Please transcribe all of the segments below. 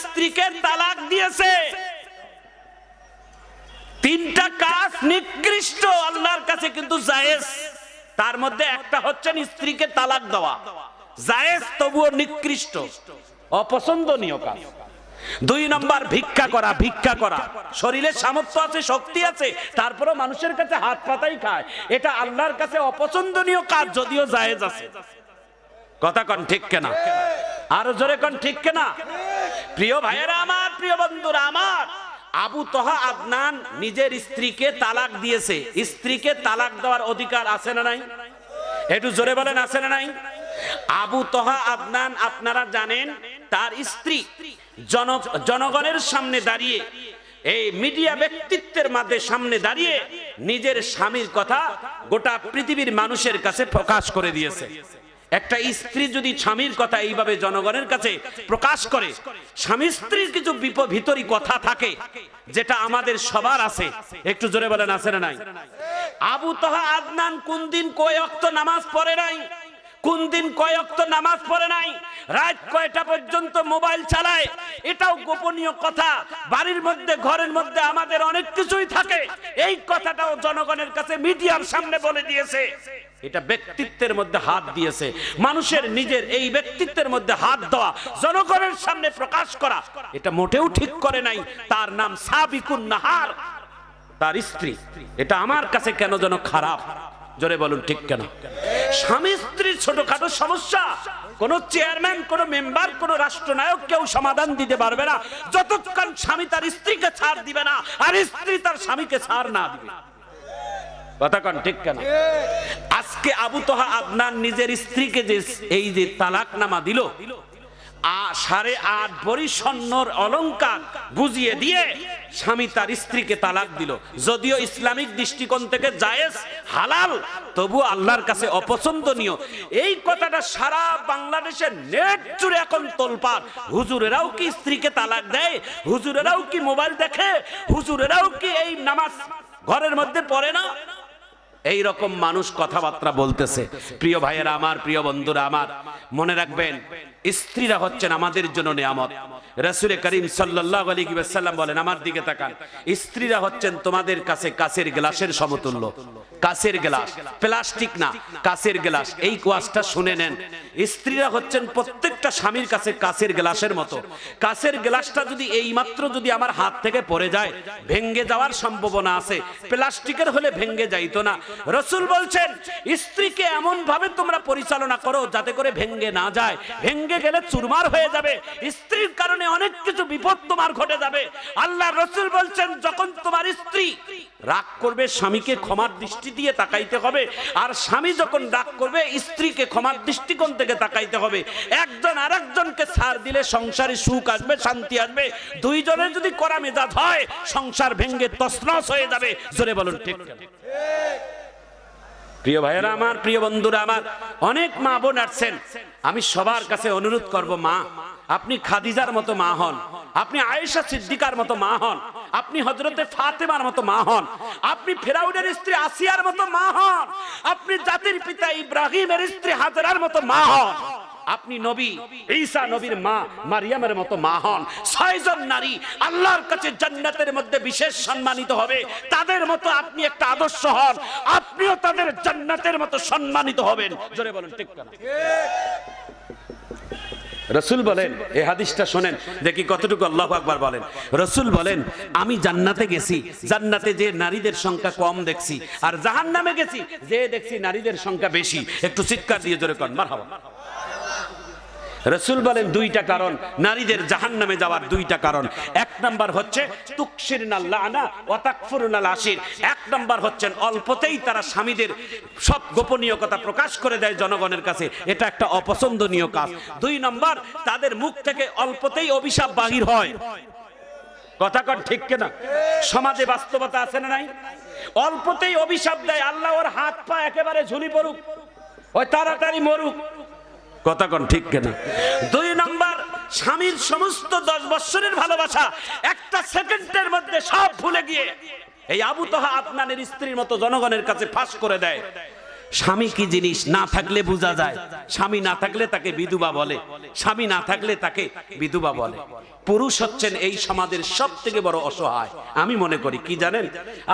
স্ত্রীকে তালাক দিয়েছে। তিনটা কাজ নিকৃষ্ট, আল্লাহর কাছে কিন্তু জায়েজ। তার মধ্যে একটা হচ্ছে স্ত্রীকে তালাক দেওয়া, জায়েজ তবুও নিকৃষ্ট, অপছন্দনীয় কাজ। 2 নম্বর ভিক্ষা করা। ভিক্ষা করা, শরীরে সামর্থ্য আছে, শক্তি আছে, তারপরও মানুষের কাছে হাত পাতাই খায়, এটা আল্লাহর কাছে অপছন্দনীয় কাজ, যদিও জায়েজ আছে। কথা কোন ঠিক কিনা? আরো জোরে কোন ঠিক কিনা? প্রিয় ভাইয়েরা আমার, প্রিয় বন্ধুরা আমার, আবু তহা আদনান নিজের স্ত্রীকে তালাক দিয়েছে। স্ত্রীকে তালাক দেওয়ার অধিকার আছে না নাই? একটু জোরে বলেন, আছে না নাই? আবু তহা আদনান, আপনারা জানেন, তার স্ত্রী জনগণের সামনে দাঁড়িয়ে, এই মিডিয়া ব্যক্তিত্বের মাঝে সামনে দাঁড়িয়ে নিজের স্বামীর কথা গোটা পৃথিবীর মানুষের কাছে প্রকাশ করে দিয়েছে। একটা স্ত্রী যদি স্বামীর কথা এইভাবে জনগণের কাছে প্রকাশ করে, স্বামী স্ত্রীর কিছু ভিতরি কথা থাকে যেটা আমাদের সবার আছে, একটু জোরে বলেন, আছে না নাই? আবু তহা আদনান কোন দিন কয় ওয়াক্ত নামাজ পড়ে নাই, কোন দিন কয় ওয়াক্ত নামাজ পড়ে নাই, রাত কয়টা পর্যন্ত মোবাইল চালায়, এটাও গোপনীয় কথা। বাড়ির মধ্যে, ঘরের মধ্যে আমাদের অনেক কিছুই থাকে, এই কথাটাও জনগণের কাছে মিডিয়ার সামনে বলে দিয়েছে। এটা ব্যক্তিত্বের মধ্যে হাত দিয়েছে। মানুষের নিজের এই ব্যক্তিত্বের মধ্যে হাত দেওয়া, জনগণের সামনে প্রকাশ করা, এটা মোটেও ঠিক করে নাই। তার নাম সাবিকুন নাহার, তার স্ত্রী। এটা আমার কাছে কেন যেন খারাপ, জোরে বলুন ঠিক কেন? স্বামী স্ত্রীর ছোটখাটো সমস্যা কোন চেয়ারম্যান, কোন মেম্বার, কোন রাষ্ট্রনায়ক কেউ সমাধান দিতে পারবে না, যতক্ষণ স্বামী তার স্ত্রীকে ছাড় দিবে না আর স্ত্রী তার স্বামীকে ছাড় না দিবে। কথা কোন ঠিক কেন? আজকে আবু তহা আদনান নিজের স্ত্রীকে যে এই যে তালাকনামা দিল, 8.5 ভরি স্বর্ণর অলংকার বুঝিয়ে দিয়ে স্বামী তার স্ত্রীকে তালাক দিল। যদিও ইসলামিক দৃষ্টিকোণ থেকে জায়েজ, হালাল, তবু আল্লাহর কাছে অপছন্দনীয়। এই কথাটা সারা বাংলাদেশের নেট জুড়ে এখন তোলপাড়। হুজুরেরাও কি স্ত্রীকে তালাক দেয়? হুজুরেরাও কি মোবাইল দেখে? হুজুরেরাও কি এই নামাজ ঘরের মধ্যে পড়ে না? এই রকম মানুষ কথাবার্তা বলতেছে। প্রিয় ভাইয়েরা আমার, প্রিয় বন্ধুরা আমার, মনে রাখবেন, স্ত্রীরা হচ্ছেন আমাদের জন্য নিয়ামত। রাসূল করিম সাল্লাল্লাহু আলাইহি ওয়াসাল্লাম বলেন, আমার দিকে তাকান, স্ত্রীরা হচ্ছেন তোমাদের কাছে কাচের গ্লাসের সমতুল্য। কাচের গ্লাস, প্লাস্টিক না, কাচের গ্লাস। এই কোয়াসটা শুনে নেন। স্ত্রীরা হচ্ছেন প্রত্যেকটা স্বামীর কাছে কাচের গ্লাসের মতো। কাচের গ্লাসটা যদি এইমাত্র যদি আমার হাত থেকে পড়ে যায়, ভেঙে যাওয়ার সম্ভাবনা আছে। প্লাস্টিকের হলে ভেঙে যাইতো না। রাসূল বলছেন, স্ত্রীকে এমন ভাবে তোমরা পরিচালনা করো যাতে করে ভেঙে না যায়। ভেঙে গেলে চুরমার হয়ে যাবে। স্ত্রীর কারণে অনেক কিছু বিপদ তোমার ঘটে যাবে। আল্লাহ রাসূল বলছেন, যখন তোমার স্ত্রী রাগ করবে, স্বামীকে ক্ষমার দৃষ্টি দিয়ে তাকাইতে হবে। আর স্বামী যখন রাগ করবে, স্ত্রীকে ক্ষমার দৃষ্টিকোণ থেকে তাকাইতে হবে। একজন আরেকজনকে ছাড় দিলে সংসারে সুখ আসবে, শান্তি আসবে। দুইজনের যদি কড়া মেজাজ হয়, সংসার ভেঙে তছনছ হয়ে যাবে। জোরে বলুন ঠিক? প্রিয় ভাইয়েরা আমার, প্রিয় বন্ধুরা আমার, অনেক মা বোন আসছেন। আমি সবার কাছে অনুরোধ করব, মা, আপনি খাদিজার মতো মা হন, আপনি আয়েশা সিদ্দিকার মতো মা হন, আপনি হযরতে ফাতেমার মতো মা হন, আপনি ফেরাউনের স্ত্রী আসিয়ার মতো মা হন, আপনি জাতির পিতা ইব্রাহিমের স্ত্রী হাজরার মতো মা হন, আপনি নবী ঈসা নবীর মা মারিয়ামের মতো মা হন। 6 জন নারী আল্লাহর কাছে জান্নাতের মধ্যে বিশেষ সম্মানিত হবে। তাদের মতো আপনি একটা আদর্শ হন, আপনিও তাদের জান্নাতের মতো সম্মানিত হবেন। জোরে বলুন ঠিক না? রাসূল বলেন, এই হাদিসটা শুনেন, দেখি কতটুকু আল্লাহু আকবার বলেন। রাসূল বলেন, আমি জান্নাতে গেছি, জান্নাতে যে নারীদের সংখ্যা কম দেখছি, আর জাহান্নামে গেছি, যে দেখছি নারীদের সংখ্যা বেশি। একটু চিৎকার দিয়ে জোরে কোন মারহাবা। রাসূল বলেন, 2টা কারণ নারীদের জাহান্নামে যাওয়ার। 2টা কারণ। 1 নাম্বার হচ্ছে তুকসিরনাল লানা ওয়া তাকফুরুনাল আশির। 1 নাম্বার হচ্ছেন অল্পতেই তারা স্বামীদের সব গোপনীয় কথা প্রকাশ করে দেয় জনগণের কাছে, এটা একটা অপছন্দনীয় কাজ। 2 নাম্বার, তাদের মুখ থেকে অল্পতেই অভিশাপ বাহির হয়। কথা কন ঠিক কিনা? সমাজে বাস্তবতা আছে না নাই? অল্পতেই অভিশাপ দেয়, আল্লাহ ওর হাত পা একেবারে ঝুলি পড়ুক, ওই তাড়াতাড়ি মরুক। কথা কোন ঠিক কিনা? 2 নম্বর, স্বামীর সমস্ত 10 বছরের ভালোবাসা একটা সেকেন্ডের মধ্যে সব ভুলে গিয়ে এই আবু তহা আদনানের স্ত্রীর মতো জনগণের কাছে ফাঁস করে দেয়। স্বামী কি জিনিস না থাকলে বোঝা যায়। স্বামী না থাকলে তাকে বিধবা বলে, স্বামী না থাকলে তাকে বিধবা বলে। পুরুষ হচ্ছেন এই সমাজের সব থেকে বড় অসহায়। আমি মনে করি কি জানেন,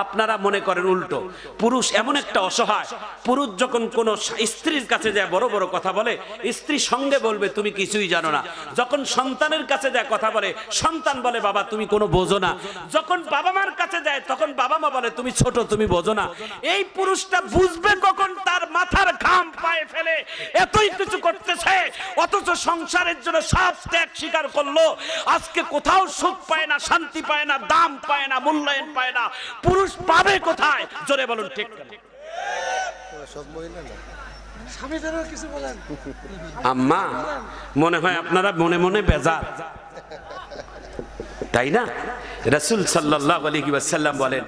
আপনারা মনে করেন উল্টো। পুরুষ এমন একটা অসহায়, পুরুষ যখন কোন স্ত্রীর কাছে যায় বড় বড় কথা বলে, স্ত্রী সঙ্গে বলবে তুমি কিছুই জানো না। যখন সন্তানের কাছে যায় কথা বলে, সন্তান বলে বাবা তুমি কোনো বোঝো না। যখন বাবা মার কাছে যায় তখন বাবা মা বলে তুমি ছোট, তুমি বোঝো না। এই পুরুষটা বুঝবে কখন তার মাথার ঘাম পায়ে ফেলে এতই কিছু করতেছে, অথচ সংসারের জন্য সব ত্যাগ স্বীকার করলো। আজকে কোথাও সুখ পায় না, শান্তি পায় না, দাম পায় না, মূল্যায়ন পায় না। পুরুষ পাবে কোথায়? জোরে বলুন ঠিক না? আম্মা মনে হয় আপনারা মনে মনে বেজার, তাই না? রাসূল সাল্লাল্লাহু আলাইহি ওয়াসাল্লাম বলেন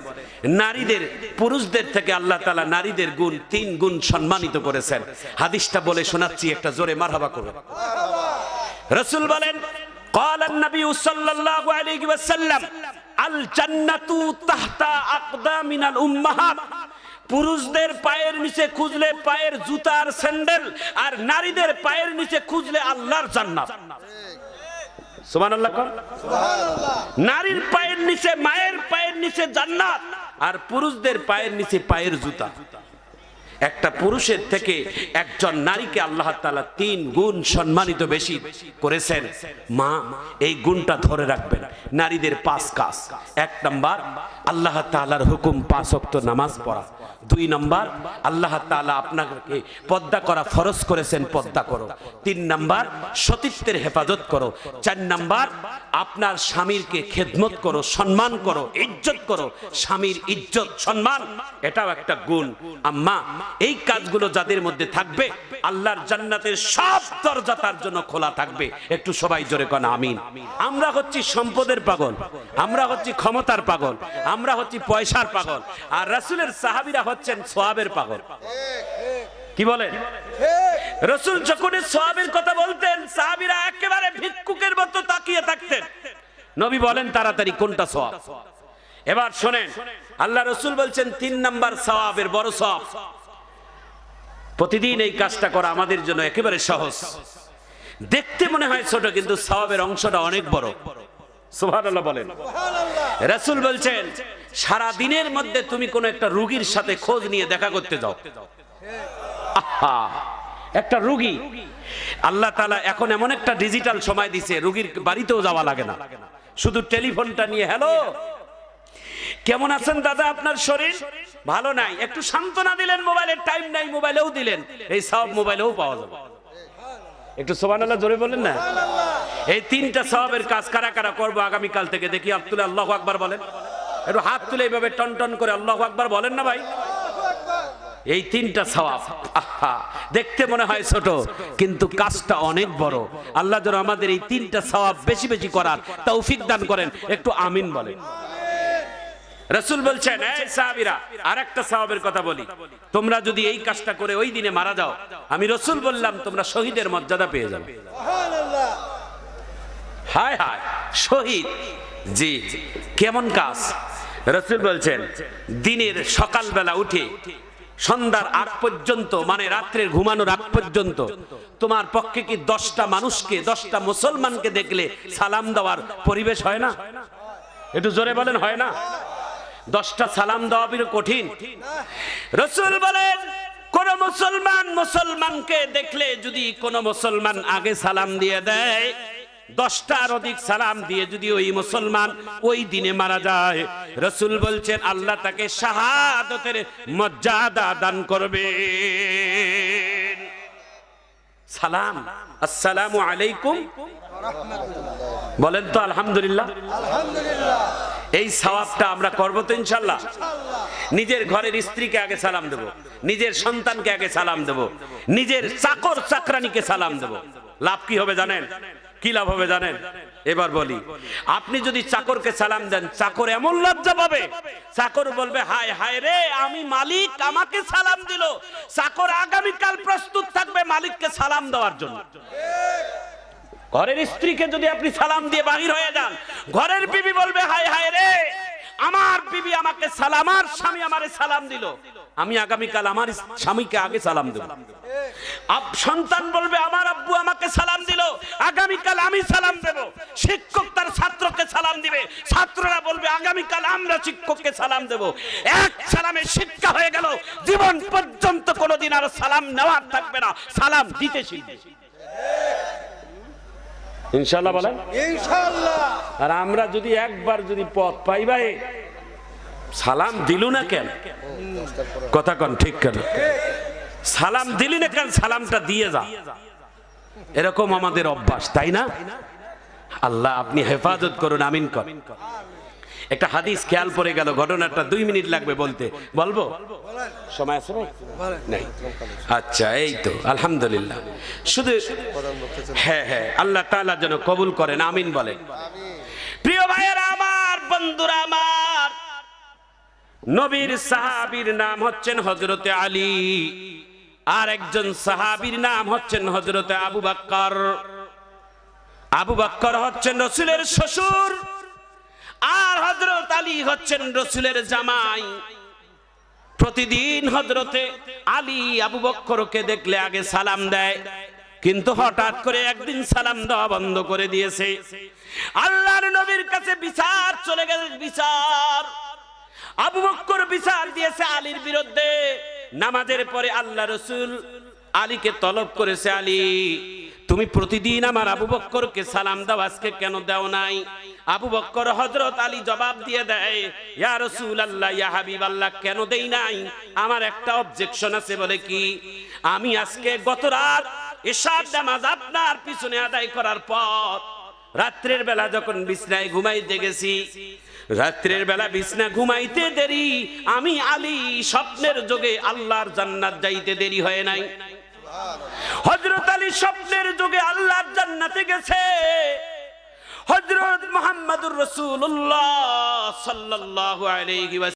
নারীদের পুরুষদের থেকে আল্লাহ তাআলা নারীদের গুণ 3 গুণ সম্মানিত করেছেন। হাদিসটা বলে শোনাচ্ছি, একটা জোরে মারহাবা করুন। রাসূল বলেন قال النبي صلى الله عليه وسلم الجنة تحت أقدام الأمهات। পুরুষদের পায়ের নিচে খুঁজলে পায়ের জুতার স্যান্ডেল, আর নারীদের পায়ের নিচে খুঁজলে আল্লাহর জান্নাত। সুবহানাল্লাহ। সুবহানাল্লাহ। নারীর পায়ের নিচে, মায়ের পায়ের নিচে জান্নাত, আর পুরুষদের পায়ের নিচে পায়ের জুতা। একটা পুরুষের থেকে একজন নারীকে আল্লাহ তাআলা 3 গুণ সম্মানিত বেশি করেছেন। মা এই গুণটা ধরে রাখবেন। নারীদের 5 কাজ। 1 নাম্বার আল্লাহ তাআলার হুকুম 5 ওয়াক্ত নামাজ পড়া। 2 নাম্বার আল্লাহ তাআলা আপনাকে পর্দা করা ফরজ করেছেন, পর্দা করো। 3 নাম্বার সতীত্বের হেফাজত করো। 4 নাম্বার আপনার স্বামীরকে খেদমত করো, সম্মান করো, ইজ্জত করো। স্বামীর ইজ্জত সম্মান এটাও একটা গুণ। আম্মা এই কাজগুলো যাদের মধ্যে থাকবে আল্লাহর জান্নাতের সব দরজা তার জন্য খোলা থাকবে। একটু সবাই জোরে কোন আমিন। আমরা হচ্ছি সম্পদের পাগল, আমরা হচ্ছি ক্ষমতার পাগল, আমরা হচ্ছি পয়সার পাগল, আর রাসূলের সাহাবীরা হচ্ছেন সওয়াবের পাগল। কি বলেন? রাসূল যখন সওয়াবের কথা বলতেন সাহাবীরা একেবারে ভিক্ষুকের মতো তাকিয়ে থাকতেন। নবী বলেন তাড়াতাড়ি কোনটা সওয়াব। এবার শুনেন, আল্লাহ রাসূল বলছেন 3 নাম্বার সওয়াবের বড় সওয়াব। প্রতিদিন এই কাজটা করা আমাদের জন্য একেবারে সহজ। দেখতে মনে হয় ছোট, কিন্তু সওয়াবের অংশটা অনেক বড়। সুবহানাল্লাহ বলেন। রাসূল বলছেন সারা দিনের মধ্যে তুমি কোন একটা রোগীর সাথে খোঁজ নিয়ে দেখা করতে যাও। আহা, একটা রোগী আল্লাহ তাআলা এখন এমন একটা ডিজিটাল সময় দিয়েছে, রোগীর বাড়িতেও যাওয়া লাগে না, শুধু টেলিফোনটা নিয়ে হ্যালো কেমন আছেন দাদা, আপনার শরীর ভালো নাই, একটু সান্ত্বনা দিলেন, মোবাইলে টাইম নাই মোবাইলেও দিলেন, এই সব মোবাইলেও পাওয়া যাবে। একটু সুবহানাল্লাহ জোরে বলেন না। এই 3টা সওয়াবের কাজ কারা কারা করবো আগামী কাল থেকে দেখি। হাত তুলে আল্লাহু আকবার বলেন, একটু হাত তুলে এইভাবে টন টন করে আল্লাহু আকবার বলেন না ভাই। এই 3টা সওয়াব, আহা দেখতে মনে হয় ছোট, কিন্তু কাজটা অনেক বড়। আল্লাহ যেন আমাদের এই 3টা সওয়াব বেশি বেশি করার তৌফিক দান করেন। একটু আমিন বলেন। রাসূল বলছেন এই সাহাবীরা আরেকটা সওয়াবের কথা বলি, তোমরা যদি এই কাজটা করে ওই দিনে মারা যাও, আমি রাসূল বললাম তোমরা শহীদের মর্যাদা পেয়ে যাবে। সুবহানাল্লাহ। হায় হায়, শহীদ, জি কেমন কাজ? রাসূল বলছেন দিনের সকালবেলা উঠে সন্ধ্যার আগ পর্যন্ত, মানে রাত্রের ঘুমানোর আগ পর্যন্ত তোমার পক্ষে কি 10টা মানুষকে, 10টা মুসলমানকে দেখলে সালাম দেওয়ার পরিবেশ হয় না? একটু জোরে বলেন হয় না? 10টা সালাম দেওয়া বড় কঠিন। রাসূল বলেন কোন মুসলমানকে দেখলে যদি কোন মুসলমান আগে সালাম দিয়ে দেয়, 10টার অধিক সালাম দিয়ে যদি ওই মুসলমান ওই দিনে মারা যায়, রাসূল বলছেন আল্লাহ তাকে শাহাদাতের মর্যাদা দান করবেন। সালাম, আসসালামু আলাইকুম বলেন তো আলহামদুলিল্লাহ। আলহামদুলিল্লাহ। এই সওয়াবটা আমরা করব তো ইনশাআল্লাহ। নিজের ঘরের স্ত্রীকে আগে সালাম দেব, নিজের সন্তানকে আগে সালাম দেব, নিজের চাকর চাকরানিকে সালাম দেব। লাভ কি হবে জানেন? কি লাভ হবে জানেন? এবার বলি, আপনি যদি চাকরকে সালাম দেন, চাকর এমন লজ্জা পাবে, চাকর বলবে হায় হায় রে, আমি মালিক আমাকে সালাম দিল। চাকর আগামীকাল প্রস্তুত থাকবে মালিককে সালাম দেওয়ার জন্য। ঘরের স্ত্রীকে যদি আপনি সালাম দিয়ে বাহির হয়ে যান, ঘরের বিবি বলবে হায় হায় রে, আমার বিবি আমাকে সালাম, আমার স্বামী আমারে সালাম দিল। আমি আগামীকাল আমার স্বামীকে আগে সালাম দেব। সন্তান বলবে আমার আব্বু আমাকে সালাম দিল, আগামীকাল আমি সালাম দেব। শিক্ষক তার ছাত্রকে সালাম দিবে, ছাত্ররা বলবে আগামীকাল আমরা শিক্ষককে সালাম দেব। এক সালামে শিক্ষা হয়ে গেল, জীবন পর্যন্ত কোনোদিন আর সালাম নেওয়ার থাকবে না, সালাম দিতে শিখবে। ইনশাআল্লাহ বলেন ইনশাআল্লাহ। আর আমরা যদি একবার যদি পথ পাই ভাই, সালাম দিলু না কেন, কথা কন ঠিক কেন, সালাম দিলি না কেন, সালামটা দিয়ে যা, এরকম আমাদের অভ্যাস, তাই না? আল্লাহ আপনি হেফাজত করুন, আমিন কর। একটা হাদিস খেয়াল পড়ে গেল, ঘটনাটা 2 মিনিট লাগবে বলতে, বলবো? সময় আছে ভাই? নাই। আচ্ছা, এই তো আলহামদুলিল্লাহ। শুধু হ্যাঁ হ্যাঁ, আল্লাহ তাআলা যেন কবুল করেন, আমিন বলেন। প্রিয় ভাইয়েরা আমার, বন্ধুরা আমার, নবীর সাহাবীর নাম হচ্ছেন হযরতে আলী, আর একজন সাহাবীর নাম হচ্ছেন হযরতে আবু বকর। আবু বকর হচ্ছেন রাসূলের শ্বশুর, আর হযরত আলী হচ্ছেন রাসূলের জামাই। প্রতিদিন হযরতে আলী আবু বকরকে দেখলে আগে সালাম দেয়, কিন্তু হঠাৎ করে একদিন সালাম দেওয়া বন্ধ করে দিয়েছে। আল্লাহর নবীর কাছে বিচার চলে গেছে, বিচার। আবু বকর বিচার দিয়েছে আলীর বিরুদ্ধে। নামাজের পরে আল্লাহ রাসূল আলীকে তলব করেছে, আলী তুমি প্রতিদিন আমার আবু বকরকে সালাম দাও, আজকে কেন দাও নাই? আবু বকর হযরত আলী জবাব দিয়ে দেয়, ইয়া রাসূলুল্লাহ, ইয়া হাবিবাল্লাহ, কেন দেই নাই? আমার একটা অবজেকশন আছে। বলে কি? আমি আজকে গত রাত ইশার নামাজ আপনার পিছনে আদায় করার পর রাত্রের বেলা যখন বিছনায় ঘুমাইতে গেছি, রাত্রের বেলা বিছনা ঘুমাইতে দেরি, আমি আলী স্বপ্নের যোগে আল্লাহর জান্নাত যাইতে দেরি হয় নাই। হযরত আলী স্বপ্নের যোগে আল্লাহর জান্নাতে গেছে। হযরত মুহাম্মদুর রাসূলুল্লাহ সাল্লাল্লাহু আলাইহি ওয়াসাল্লাম